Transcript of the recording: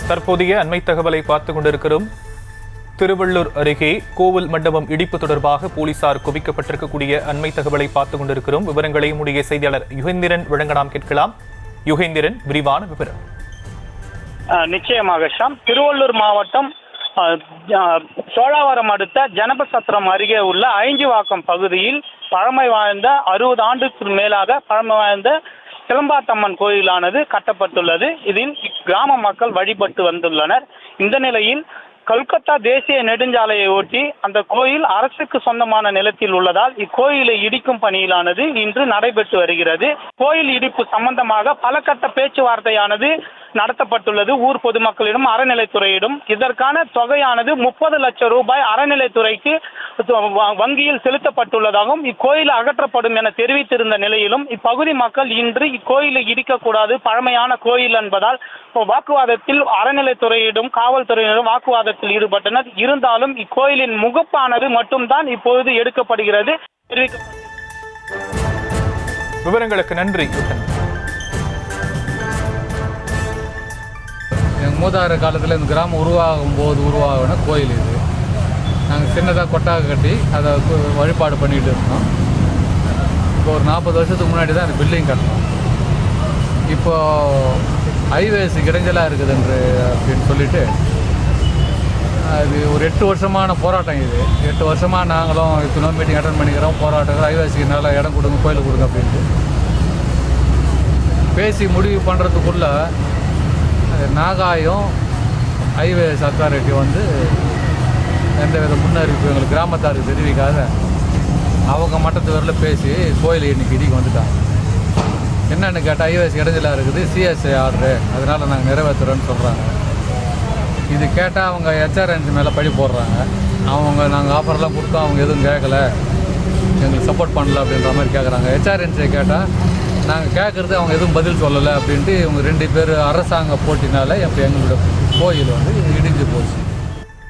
தற்போதைய அண்மை தகவலை பார்த்துக் கொண்டிருக்கிறோம். திருவள்ளூர் அருகே கோவில் மண்டபம் இடிப்பு தொடர்பாக போலீசார் குவிக்கப்பட்டிருக்கக்கூடிய அண்மை தகவலை பார்த்துக் கொண்டிருக்கிறோம். விவரங்களை உடைய செய்தியாளர் யுகேந்திரன் வழங்க நாம் கேட்கலாம். யுகேந்திரன், விரிவான விவரம். நிச்சயமாக ஷாம். திருவள்ளூர் மாவட்டம் சோழாவரம் அடுத்த ஜனபசத்திரம் அருகே உள்ள ஐஞ்சிவாக்கம் பகுதியில் பழமை வாய்ந்த 60 ஆண்டுக்கு மேலாக பழமை வாய்ந்த சிலம்பாத்தம்மன் கோயிலானது கட்டப்பட்டுள்ளது. இதில் கிராம மக்கள் வழிபட்டு வந்துள்ளனர். இந்த நிலையில் கல்கத்தா தேசிய நெடுஞ்சாலையை ஒட்டி அந்த கோயில் அரசுக்கு சொந்தமான நிலத்தில் உள்ளதால் இக்கோயிலை இடிக்கும் பணியிலானது இன்று நடைபெற்று வருகிறது. கோயில் இடிப்பு சம்பந்தமாக பல கட்ட பேச்சுவார்த்தையானது நடத்தப்பட்டுள்ளது ஊர் பொதுமக்களிடம், அறநிலைத்துறையிடம். இதற்கான தொகையானது 30 லட்சம் ரூபாய் அறநிலைத்துறைக்கு வங்கியில் செலுத்தப்பட்டுள்ளதாகவும் இக்கோயில் அகற்றப்படும் என தெரிவித்திருந்த நிலையிலும் இப்பகுதி மக்கள் இன்று இக்கோயிலை இடிக்கக்கூடாது, பழமையான கோயில் என்பதால் வாக்குவாதத்தில் அறநிலைத்துறையிடம் காவல்துறையினரும் வாக்குவாதத்தில் ஈடுபட்டனர். இருந்தாலும் இக்கோயிலின் முகப்பானது மட்டும்தான் இப்பொழுது எடுக்கப்படுகிறது. விவரங்களுக்கு நன்றி. எங்கள் மூதாத காலத்தில் இந்த கிராமம் உருவாகும் போது உருவாகின கோயில் இது. நாங்கள் சின்னதாக கொட்டாக கட்டி அதை வழிபாடு பண்ணிகிட்டு இருந்தோம். இப்போ ஒரு 40 வருஷத்துக்கு முன்னாடி தான் அந்த பில்டிங் கட்டணும். இப்போது ஹைவேஸுக்கு இடைஞ்சலாக இருக்குது அப்படின்னு சொல்லிட்டு அது ஒரு 8 வருஷமான போராட்டம். இது 8 வருஷமாக நாங்களும் இத்தனை மீட்டிங் அட்டன் பண்ணிக்கிறோம். போராட்டங்கள் ஹைவேஸுக்கு நல்லா இடம் கொடுங்க, கோயில் கொடுங்க அப்படின்ட்டு பேசி முடிவு பண்ணுறதுக்குள்ளே நாகாயம் ஹைவேஸ் அத்தாரிட்டி வந்து எந்தவித முன்னறிவிப்பு எங்களுக்கு கிராமத்தாருக்கு தெரிவிக்காத அவங்க மட்டத்து வரல பேசி கோயில் இன்னைக்கு இடிக்கு வந்துட்டாங்க. என்னென்னு கேட்டால் ஹைவேஸ் இடைஞ்சலாக இருக்குது, சிஎஸ்ஐ ஆர்டரு, அதனால் நாங்கள் நிறைவேற்றுறோன்னு சொல்கிறாங்க. இது கேட்டால் அவங்க ஹெச்ஆர்என்சி மேலே பழி போடுறாங்க. அவங்க நாங்கள் ஆஃபர்லாம் கொடுத்தோம், அவங்க எதுவும் கேட்கல, எங்களுக்கு சப்போர்ட் பண்ணல அப்படின்ற மாதிரி கேட்குறாங்க. ஹெச்ஆர்என்சியை கேட்டால் நாங்கள் கேட்குறது அவங்க எதுவும் பதில் சொல்லலை அப்படின்ட்டு இவங்க 2 பேர் அரசாங்க போட்டினால இப்போ எங்களோட கோயில் வந்து இடிஞ்சு போச்சு.